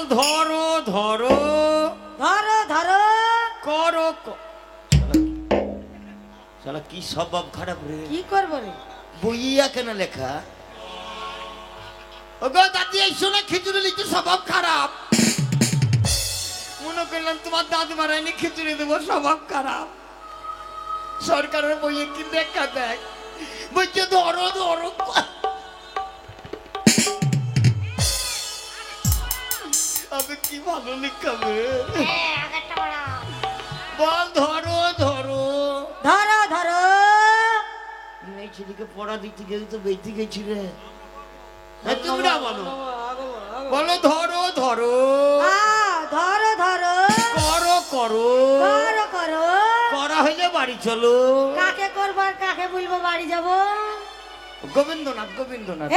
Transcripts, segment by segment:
বল ধরো ধরো ধরো ধরো করো শালা কি স্বভাব খারাপ রে। কি করবো রে? বইয়া কেন লেখা? ওগো দাদি এই শোনা খিচুড়ি লিখতে স্বভাব খারাপ। মনে করলাম তোমার দাদু মারাইনি খিচুড়ি দেবো, স্বভাব খারাপ। সরকারের বইয়ে কি দেখা দেখ বলছে ধরো ধরো। আমি কি ভালো লিখাবে? বল ধরো ধরো ধরো ধরো। এই ছেলেকে পড়া দিতে গেলে তো বেঁচে গেছি রে। তোমরা বলো বলো ধরো ধরো ধরো ধরো করো করো করো করো। করা হইলে বাড়ি চলো। কাকে করবো আর কাকে বলবো বাড়ি যাব? গোবিন্দনাথ গোবিন্দনাথ।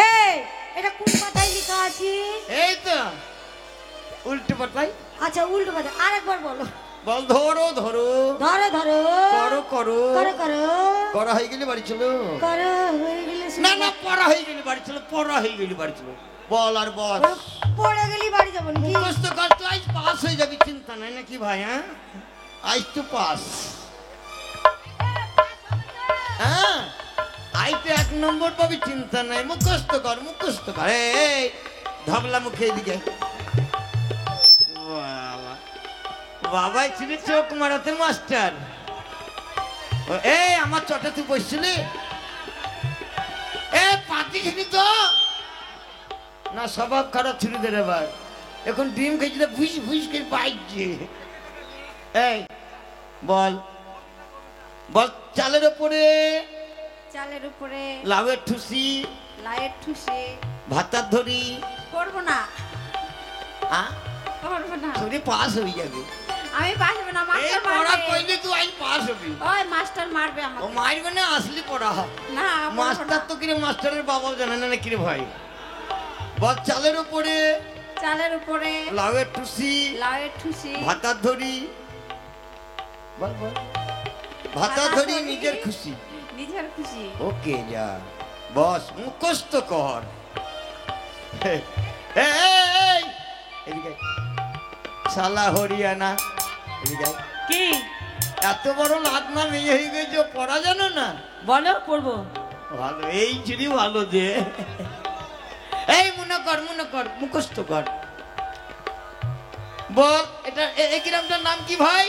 এটা কোন পাতায় লেখা আছে? এই তো উল্টো পাতায়। আচ্ছা উল্টো পাতায়, আরেকবার বলো। বল ধরো ধরো ধরো ধরো করো করো করো করো। করা হয়ে গেলে বাড়ি চলো। করো হয়ে গেলে না না পড়া হয়ে গেলে বাড়ি চলো, পড়া হয়ে গেলে বাড়ি চলো। বল আর বল। পড়ে গেলি বাড়ি যাবো নাকি? মুখস্থ কষ্ট আজ পাস হয়ে যাবি, চিন্তা নাই নাকি ভাই? হ্যাঁ আজ তো পাস। হ্যাঁ আজ তো 1 নম্বর পাবি, চিন্তা নাই। মুখস্থ কর মুখস্থ কর। এই ধবলা মুখে এদিকে। বাবা বাবাই ছিল চোখ মারাতে মাস্টার। এই আমার চটা তুই বসছিলি? এ পাতি খেলি তো না, স্বভাব খারাপ ছিল রে এবার। এখন ডিম খেয়েছিল ভুস ভুস করে বাইছে। এই বল বল চালের উপরে চালের উপরে লাউয়ের ঠুসি লাইট ঠুসে ভাতার ধরি করবো না। করবো না। তুই পাস হয়ে যাবে। আমি পাস হবে না, এই মাস্টার পড়া মারবে। কইলে তুই আজ পাস হবি। ওই মাস্টার মারবে ও আমাকে। মারবে না, আসলি পড়া হবে না মাস্টার তো কিরে, মাস্টারের বাবাও জানে না কিরে ভাই। বল চালের উপরে চালের উপরে লাউয়ের ঠুসি লাইট ঠুসে ভাতার ধরি। বল বল ভাতার ধরি নিজের খুশি। নিজের খুশি। ওকে যা বস মুখস্থ কর। এদিকে শালা হরিয়ানা এদিকে। কি এত বড় লাদমা মেয়ে হয়ে গেছে, পড়া জানো না? বলো পড়বো। ভালো এই ছিলি ভালো যে। এই মনে কর মুখস্থ কর। বল এটা এই গ্রামটার নাম কি ভাই?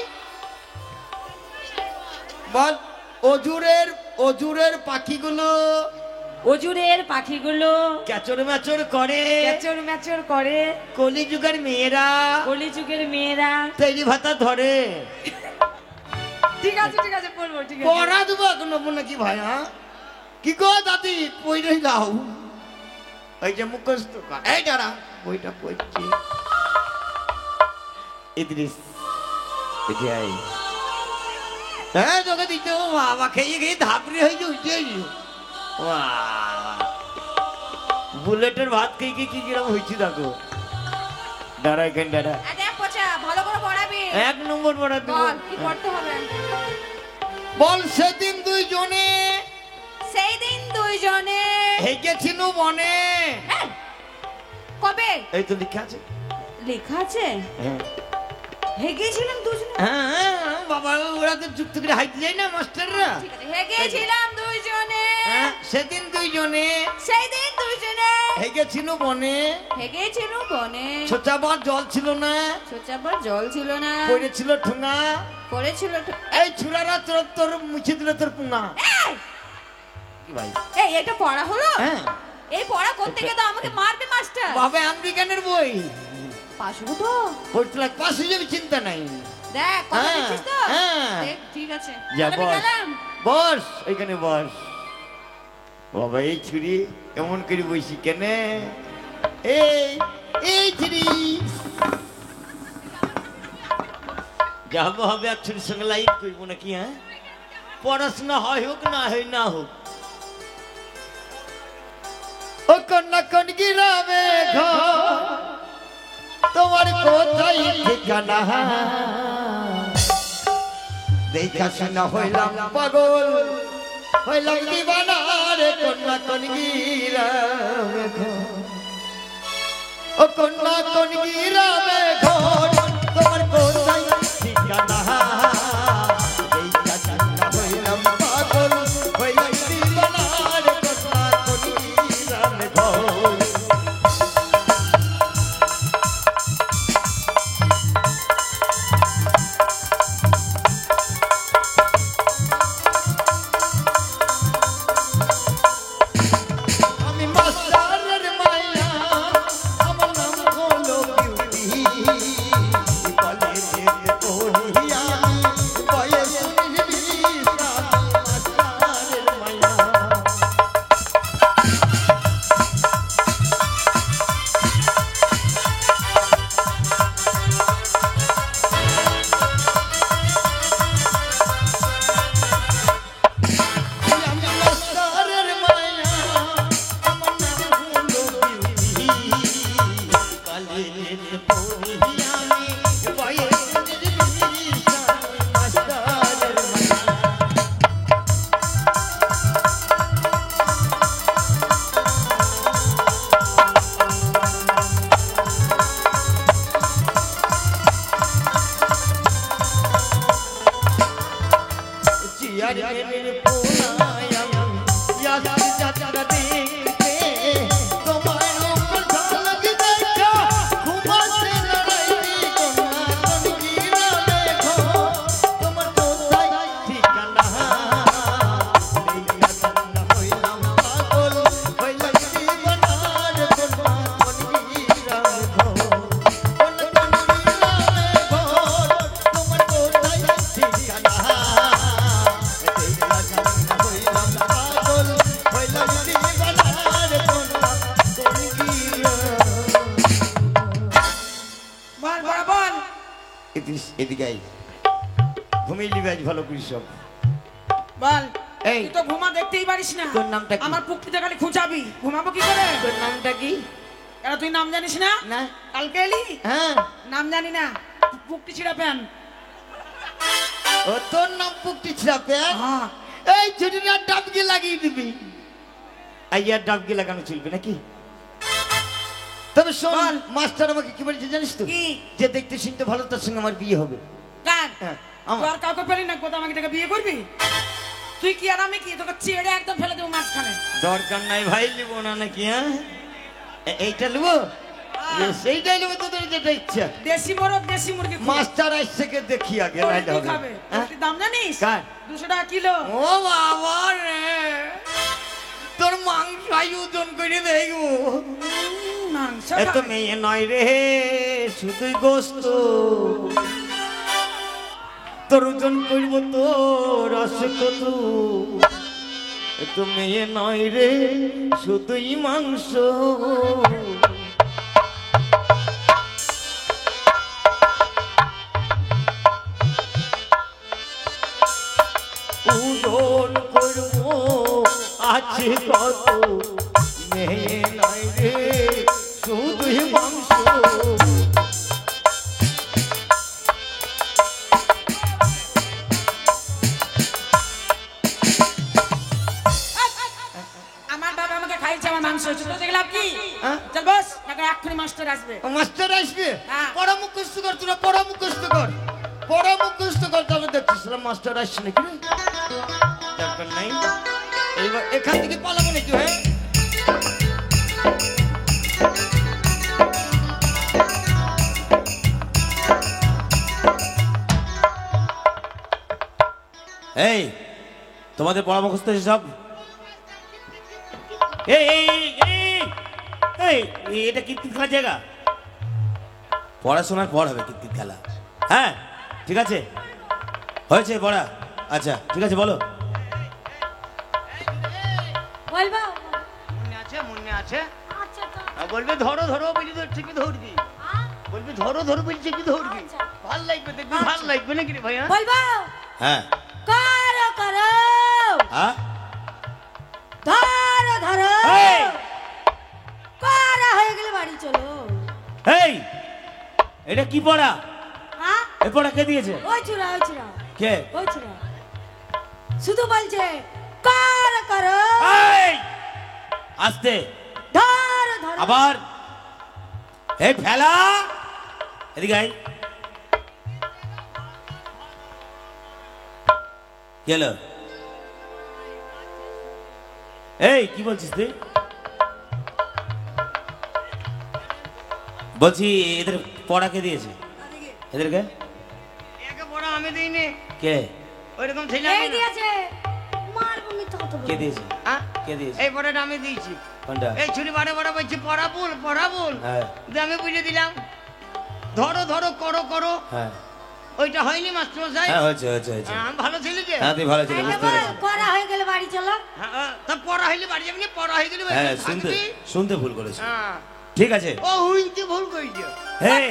বল অজুরের পাখিগুলো অজুরের পাখিগুলো ক্যাচর ম্যাচর করে, ক্যাচর ম্যাচর করে। কলিযুগের মেয়েরা কলিযুগের মেয়েরা তৈরি ভাতা ধরে। ঠিক আছে পড়বো। ঠিক আছে পড়া দেবো এখন নেবো নাকি ভাই? হ্যাঁ কি গো দাদি পড়ে লাও। ওই যে মুখস্থ কর। এই দাঁড়া বইটা পড়ছি। ইদ্রিস এটাই। হ্যাঁ তোকে দিতে বাবা খেয়ে খেয়ে ধাপড়ি হয়ে উঠে বুলেটের ভাত খেয়ে খেয়ে কি কিরম হয়েছি দেখো। দাঁড়া এখানে দাঁড়া। ভালো করে পড়াবি। 1 নম্বর পড়া দেবো। বল কি পড়তে হবে? বল সেদিন দুইজনে সেই দিন দুইজনে হেগেছিল বনে। কবে? এই তো লেখা আছে। লেখা আছে? হ্যাঁ হেগেছিলাম দুজনে। হ্যাঁ বাবা ওরা তো যুক্ত করে হাইতে যায় না মাস্টাররা। ঠিক আছে হেগেছিলাম দুইজনে। হ্যাঁ সেদিন দুইজনে সেই দিন দুইজনে হেগেছিল বনে। হেগেছিল বনে। ছোচাবার জল ছিল না, ছোচাবার জল ছিল না, পড়েছিল ঠুঙা। করেছিল এই ছুরারা তোর মুছে দিল তোর পুঙা। কি ভাই এই এটা পড়া হলো? হ্যাঁ এই পড়া করতে গিয়ে তো আমাকে মারবে মাস্টার। বাবা আমেরিকানের বই পাস হবো তো? পড়তে লাগ পাস হয়ে যাবে, চিন্তা নাই। দেখ কথা হ্যাঁ, দিচ্ছিস তো? হ্যাঁ। দেখ ঠিক আছে যা আমি বস গেলাম। বস ওইখানে বস। বাবা এই ছুরি এমন করে বসি কেন? এই ছুরি যাবো হবে এক ছুরির সঙ্গে লাইট করবো নাকি? হ্যাঁ পড়াশোনা হয় হোক না হয় না হোক। ও কন্যা কোন গ্রামে ঘর তোমার কোথায় ঠিকানা? দেখা শোনা হইলাম পাগল, হইলাম দিবানা রে কন্যা কোন গ্রামে ঘর। ও কন্যা কোন গ্রামে আমি বয়েসের বিশাল মাস্টারের মায়া। চেয়ারম্যানের পোড়ায় আমি যাচ্ছি যাত্রা দেখতে, তোমার উপর ঝলক দেখা ঘুমাতে লড়াই কন্যা কনকিরা দেখো, তোমার কোথায় ঠিকানা দেইয়া জান্না হইলাম পাগল, হইলাম দিবানার কন্যা কনকিরা দেখো, কন্যা কনকিরা দেখো, তোমার কোথায় ঠিকানা বল বড় বল। এদিকে আই, ঘুমিয়ে নিবে আজ ভালো করি সব। বল এই। তুই তো ঘুমা দেখতেই পারিস না। তোর নামটা কি? আমার পুক্তিতে খালি খুঁচাবি, ঘুমাবো কি করে? তোর নামটা কি? কেন তুই নাম জানিস না? না। কালকে এলি? হ্যাঁ। নাম জানি না, পুক্তি ছিড়া প্যান। ও তোর নাম পুকটি ছাপে? হ্যাঁ। এই ছুটিটা ডাবকে লাগিয়ে দিবি। আইয়ার ডাবকে লাগানো চলবে নাকি? তবে শোন, বল। মাস্টার আমাকে কি বলেছে জানিস তো? কি? যে দেখতে শুনতে ভালো তার সঙ্গে আমার বিয়ে হবে। কার? হ্যাঁ, তুই আমার। আর কাউকে পেলি না, কোথাও আমাকে দেখে বিয়ে করবি? তুই কি আর আমি কি? তোকে চেড়ে একদম ফেলে দেবো মাঝখানে। দরকার নাই ভাই, নিব না নাকি? হ্যাঁ, এইটা নেবো, সেইটাই নেবো, তোদের যেটা ইচ্ছা। দেশি মোরগ দেশি মুরগি খুব। মাস্টার আসছে দেখি আগে, তোর নাইলে কি হবে খাবে? না। হ্যাঁ? তুই দাম জানিস? কার? 200 টাকা কিলো। ও বাবা রে, তোর মাংস ওজন করে দেখবো। মাংস এত খাবে। মেয়ে নয় রে, শুধুই গোস্ত, তোর ওজন করব তোর রস কত। এত মেয়ে নয় রে, শুধুই মাংস। ওজন করব আছে কত, মেয়ে নয় রে, শুধুই মাংস। আমার বাবা আমাকে খাইছে, আমার মাংস হয়েছে, তো দেখলাম কি? হ্যাঁ? চল বস, নাকি এক্ষুনি মাস্টার আসবে। মাস্টার আসবে? হ্যাঁ। পড়া মুখস্থ কর, তোরা পড়া মুখস্থ কর, পড়া মুখস্থ কর, তবে দেখছিস মাস্টার আসছে নাকি রে? দরকার নাই, এইবার এখান থেকে পালাবো নাকি? হ্যাঁ, এই তোমাদের পরামর্শ সব এই এই এই এই এই, এটা কিতকিত খেলার জায়গা? পড়াশোনার পর হবে কিতকিত খেলা। হ্যাঁ ঠিক আছে, হয়েছে পড়া। আচ্ছা ঠিক আছে, বলো। বলবো? মনে আছে, মনে আছে। আচ্ছা তো। বলবে ধরো ধরো বলি তো ঠিকই ধরবি, বলবি ধরো ধরো বলি ঠিকই ধরবি। আচ্ছা। ভাল লাগবে, দেখবি ভাল লাগবে নাকি রে ভাইয়া? বলবো? হ্যাঁ করো করো, হ্যাঁ ধরো ধরো, এই! করা হয়ে গেলে বাড়ি চলো। এই এটা কি পড়া? হ্যাঁ, এই পড়া কে দিয়েছে? ওই চূড়া ওই চূড়া কে? ওই চূড়া শুধু বলছে করো করো, এই আস্তে, ধরো ধরো। আবার এই ফেলা, এদিকে আয়। গেল। এই কি বলছিস তুই? বলছি এদের পড়া কে দিয়েছে? এদেরকে একে পড়া আমি দিইনি, কে? ওইরকম ছিল এই দিয়েছে, মারবো মিথ্যা কথা কে বলে। দিয়েছে? হ্যাঁ, কে দিয়েছে? এই পড়াটা আমি দিয়েছি। কোনটা? এই ছুরি বারে বারে বলছি পড়া বল, পড়া বল। হ্যাঁ দিয়ে আমি বুঝে দিলাম ধরো ধরো, করো করো। হ্যাঁ ওইটা হয়নি মাস্টার মশাই? হ্যাঁ হয়েছে হয়েছে হয়েছে। আমি ভালো ছিল যে। হ্যাঁ তুই ভালো ছিল, তাহলে বুঝতে বল, পেরেছি। করা হয়ে গেলে বাড়ি চলো। হ্যাঁ, তা পড়া হইলে বাড়ি যাবি না, পড়া হয়ে গেলে বাড়ি হ্যাঁ যাবি। শুনতে থাকবি? শুনতে ভুল করেছি। হ্যাঁ। ঠিক আছে। ও হুইনতে ভুল করেছে। এই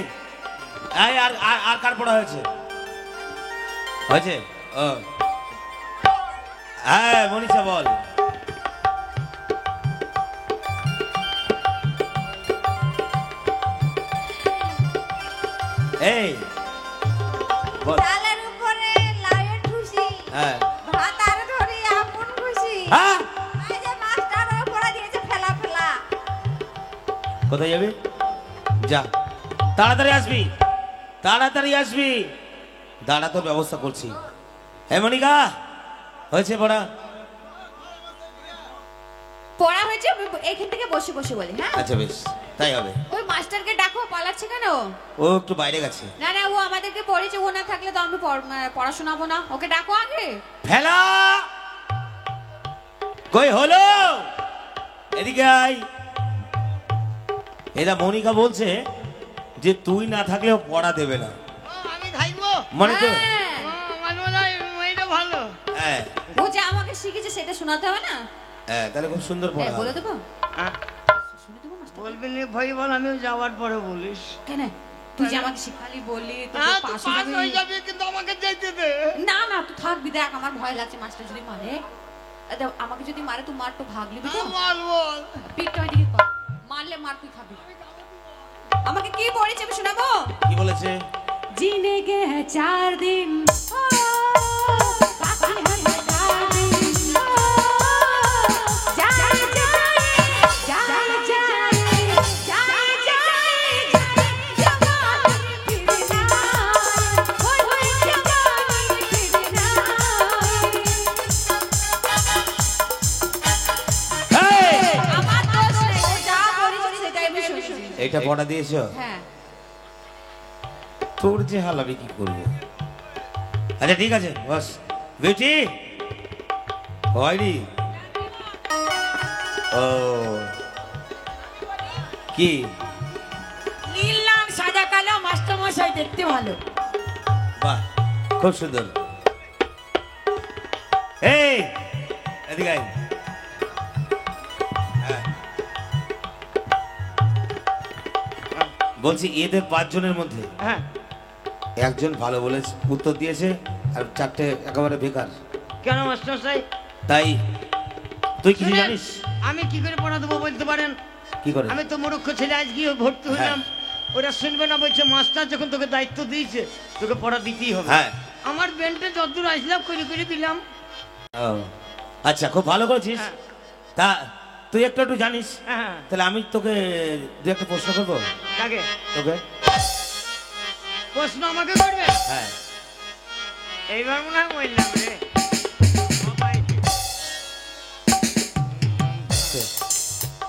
এই, আর আর আর কার পড়া হয়েছে? হয়েছে? ও হ্যাঁ মনীষা বল। এই বল। চালের উপরে লাউয়ের খুশি হ্যাঁ ভাতার ধরি আপন খুশি হ্যাঁ এই যে মাস্টার পড়া দিয়েছে ফেলা ফেলা কোথায় যাবি যা তাড়াতাড়ি আসবি তাড়াতাড়ি আসবি দাঁড়া তোর ব্যবস্থা করছি হে মনিকা হয়েছে পড়া পড়া হয়েছে আমি এখান থেকে বসে বসে বলি হ্যাঁ আচ্ছা বেশ তাই হবে ওই মাস্টারকে ডাকো পালাচ্ছে কেন ও একটু বাইরে গেছে না না ও আমাদেরকে পড়েছে ও না থাকলে তো আমি পড়াশোনাবো না ওকে ডাকো আগে ফেলা কই হলো এদিকে আয় এরা মনিকা বলছে যে তুই না থাকলেও পড়া দেবে না আমি থাকবো মানে তো হ্যাঁ, আমার মনে হয় মেয়েটা ভালো। হ্যাঁ ও যে আমাকে শিখেছে সেটা শোনাতে হবে না হ্যাঁ তাহলে খুব সুন্দর হ্যাঁ, পড়া বলে হবে। দেবো হ্যাঁ, শুনে দেবো মাস্টার বলবি নি ভাই বল, আমি যাওয়ার পরে বলিস। কেন তুই যে আমাকে শিখালি বললি তোকে হ্যাঁ, তুই পাশ পাস হয়ে হয়ে যাবে। যাবি, কিন্তু আমাকে যেতে দে। না না তুই থাকবি দেখ আমার ভয় লাগছে মাস্টার যদি মারে দেখ, আমাকে যদি মারে তুই মার তো ভাগ নিবি তো হ্যাঁ, বল বল। পিঠটা ওইদিকে কর মারলে মার তুই খাবি আমাকে কি পড়েছে আমি শোনাবো কি বলেছে जीने के हैं 4 दिन बाकी है 4 दिन जाए जाए जाए जाए जाए जाए जवानी फिरना होय होय जवानी फिरना এই! আমার দোষ নেই ও যা করেছে সেটাই আমি শুনেছি এইটা পড়া দিয়েছো হ্যাঁ তোর যে হাল আমি কি করবো আচ্ছা ঠিক আছে বস বিউটি হয়নি ও কি নীল লাল সাদা কালো মাস্টার মশাই দেখতে ভালো। বাহ খুব সুন্দর এই এদিকে আয়। হ্যাঁ। বলছি এদের 5 জনের মধ্যে হ্যাঁ, একজন ভালো বলে উত্তর দিয়েছে আর 4টে একেবারে বেকার কেন মাস্টারমশাই? তাই তুই কিছু শুনেন, জানিস আমি কি করে পড়া দেবো বলতে পারেন? কি করে আমি তো মূর্খ ছেলে, আজকে ভর্তি হলাম। ওরা শুনবে না, বলছে মাস্টার যখন তোকে দায়িত্ব দিয়েছে তোকে পড়া দিতেই হবে। হ্যাঁ আমার বেন্টে যতদূর আসলাম করে করে দিলাম। ও আচ্ছা খুব ভালো করেছিস হ্যাঁ। তা তুই একটু জানিস হ্যাঁ, তাহলে আমি তোকে দু একটা প্রশ্ন করবো কাকে তোকে প্রশ্ন আমাকে করবে? হ্যাঁ এইবার মনে হয় বললাম রে সবাইকে।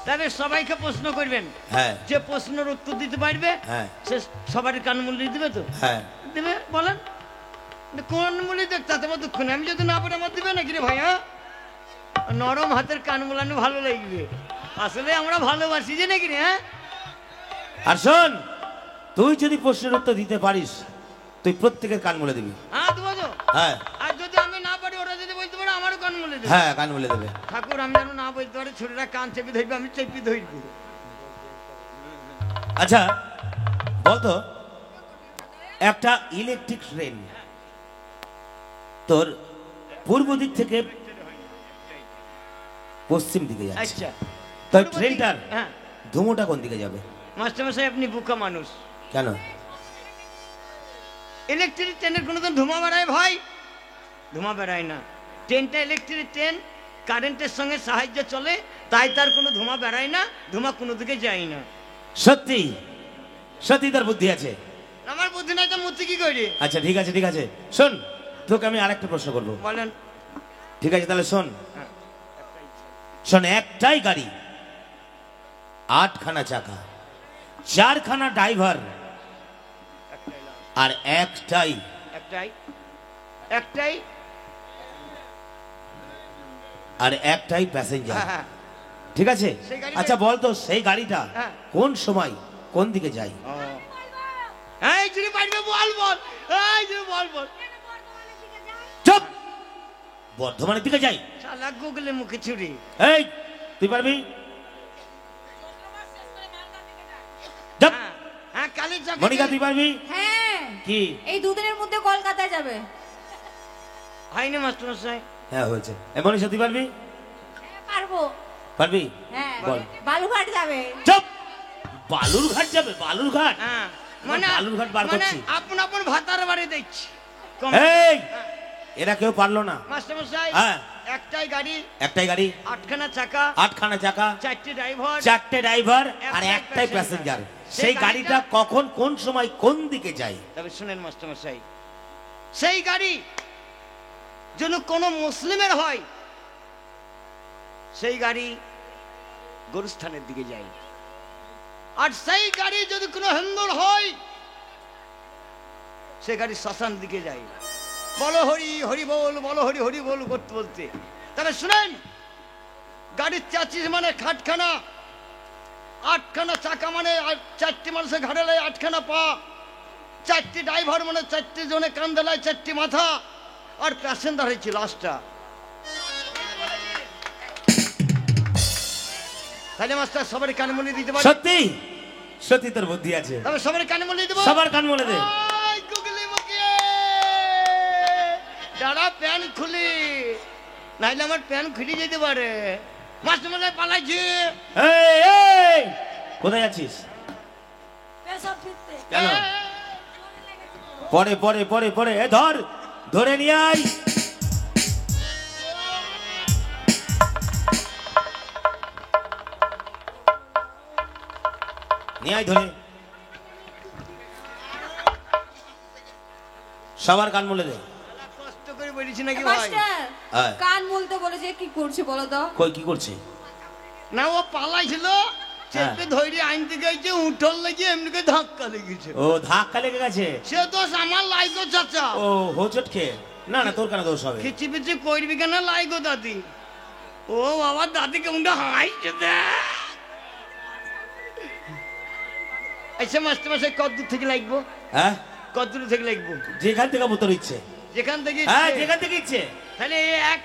তবে সবাইকে প্রশ্ন করবেন, হ্যাঁ যে প্রশ্নের উত্তর দিতে পারবে হ্যাঁ সে সবারই কান মূল্য দিবে তো? হ্যাঁ দেবে বলেন, কোন মূল্য দেখ তাতে আমার দুঃখ নেই। আমি যদি না পারি আমার দিবে নাকি রে ভাই? হ্যাঁ, নরম হাতের কান মোলানো ভালো লাগবে। আসলে আমরা ভালোবাসি যে নাকি রে? হ্যাঁ, আর শোন তুই যদি প্রশ্নের উত্তর দিতে পারিস তুই প্রত্যেকের কান মুলে দিবি হ্যাঁ দেবো তো। হ্যাঁ আর যদি আমি না পারি, ওরা যদি বলতে পারে আমারও কান মূল্য দেবে। হ্যাঁ কান মুলে দেবে ঠাকুর আমি যেন না বলতে পারি, ছোটরা কান চেপে ধরবে, আমি চেপে ধরবো। আচ্ছা বলতো একটা ইলেকট্রিক ট্রেন তোর পূর্ব দিক থেকে পশ্চিম দিকে যাচ্ছে আচ্ছা, তো ট্রেনটার হ্যাঁ ধুমোটা কোন দিকে যাবে মাস্টারমশাই আপনি বোকা মানুষ। কেন ইলেকট্রিক ট্রেনের কোনোদিন ধোঁয়া বেড়ায় ভাই? ধোঁয়া বেড়ায় না। ট্রেনটা ইলেকট্রিক ট্রেন, কারেন্টের সঙ্গে সাহায্যে চলে, তাই তার কোনো ধোঁয়া বেড়ায় না, ধোঁয়া কোনো দিকে যায় না। সত্যি সত্যি তার বুদ্ধি আছে আমার বুদ্ধি নাই তো মূর্তি কি করি? আচ্ছা ঠিক আছে শোন তোকে আমি আরেকটা প্রশ্ন করবো বলেন। ঠিক আছে তাহলে শোন হ্যাঁ। শোন একটাই গাড়ি 8খানা চাকা 4খানা ড্রাইভার আর একটাই একটাই একটাই আর একটাই প্যাসেঞ্জার হ্যাঁ, হ্যাঁ। ঠিক আছে সেই গাড়িটা- আচ্ছা বল তো সেই গাড়িটা হ্যাঁ। কোন সময় কোন দিকে যায় ও। এই যদি পারবে বল বল, এই যদি বল বল। চুপ বর্ধমানের দিকে যাই শালা গুগলে মুখে ছুরি। এই তুই পারবি চুপ। হ্যাঁ, হ্যাঁ, কালী চক। মনিকা তুই পারবি হ্যাঁ কি এই দুদিনের মধ্যে কলকাতায় যাবে হয়নি মাস্টারমশাই? হ্যাঁ হয়েছে এমনই সত্যি পারবি হ্যাঁ, পারবো। পারবি হ্যাঁ বল বালুঘাট যাবে। চুপ বালুরঘাট যাবে বালুরঘাট হ্যাঁ, মানে বালুরঘাট বার মানে করছি। আপন আপন ভাতার বাড়ি দেখছি এই এরা কেউ পারলো না। মাস্টারমশাই হ্যাঁ। একটাই গাড়ি, একটাই গাড়ি, 8খানা চাকা, 8খানা চাকা, 4টি ড্রাইভার, 4টে ড্রাইভার আর একটাই একটাই প্যাসেঞ্জার। প্যাসেঞ্জার। সেই গাড়িটা কখন কোন সময় কোন দিকে যায়? তবে শুনেন মাস্টারমশাই, সেই গাড়ি যেন কোনো মুসলিমের হয়, সেই গাড়ি গরুস্থানের দিকে যায়। আর সেই গাড়ি যদি কোনো হিন্দুর হয়, সে গাড়ি শ্মশান দিকে যায়। বলো হরি হরি বল, বলো হরি হরি বল করতে বলতে। তবে শুনেন, গাড়ির চাচিস মানে খাটখানা, 8খানা চাকা মানে 4টি মানুষের ঘাড়ালায় 8খানা পা, 4টি ড্রাইভার মানে 4টি জনে কান্দালায় 4টি মাথা, আর প্যাসেঞ্জার হয়েছে লাস্টটা। তাহলে মাস্টার সবার কানমুলি দিতে পারি? সত্যি সত্যি তোর বুদ্ধি আছে। তবে সবার কানমুলি দেবো? সবার কান মনে দে। ওই গুগলি মুখে দাঁড়া, প্যান খুলি, নাইলে আমার প্যান খুলে যেতে পারে। মাস্টার মশাই পালাইছে। এই এই কোথায় যাচ্ছিস? পেশাব ফিরতে। কেন? পরে পরে পরে পরে এ ধর, ধরে নিয়ে আয়। নিয়ে আয় ধরে। সবার কান মলে দে। কষ্ট করে বলেছি নাকি ভাই? মাস্টার হ্যাঁ। কান বলতে বলেছে, কি করছে বলো তো? কই কি করছে? না, ও পালাইছিল, চেপে ধরে আনতে গেছে, উঠল লেগে এমনিকে ধাক্কা লেগেছে। ও ধাক্কা লেগে গেছে। সে দোষ আমার লাইগো চাচা। ও হোচট খেয়ে? না না, তোর কেন দোষ হবে? খিচি পিচি করবি কেন লাইগো দাদি? ও বাবা, দাদি কেমনটা হাসছে দেখ। আচ্ছা মাস্টার মশাই, কত দূর থেকে লাগবো? হ্যাঁ, কত দূর থেকে লাগবো? যেখান থেকে তোর ইচ্ছে। যেখান থেকে হ্যাঁ, ইচ্ছে। যেখান থেকে ইচ্ছে। তাহলে এক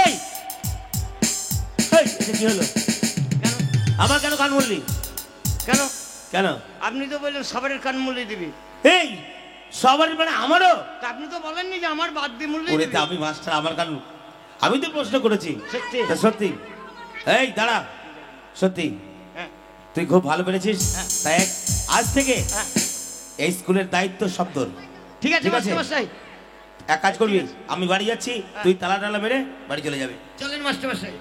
এই এই, এটা কি হলো? কেন? আমার কেন কান বললি? কেন? কেন? আপনি তো বললেন সবার কান মূল্য দিবি। এই সবার মানে আমারও? তা আপনি তো বলেননি যে আমার বাদ দিয়ে মূল্য ওরে দিবি। তা আমি মাস্টার, আমার কান আমি তো প্রশ্ন করেছি। সত্যি? তা সত্যি। এই দাঁড়া, সত্যি হ্যাঁ, তুই খুব ভালো পেরেছিস। হ্যাঁ। তাই আজ থেকে হ্যাঁ। এই স্কুলের দায়িত্ব সব তোর। ঠিক আছে ঠিক আছে। মাস্টার মশাই, এক কাজ করবি, আমি বাড়ি যাচ্ছি, তুই তালা টালা মেরে বাড়ি চলে যাবে। চলেন মাস্টার মশাই।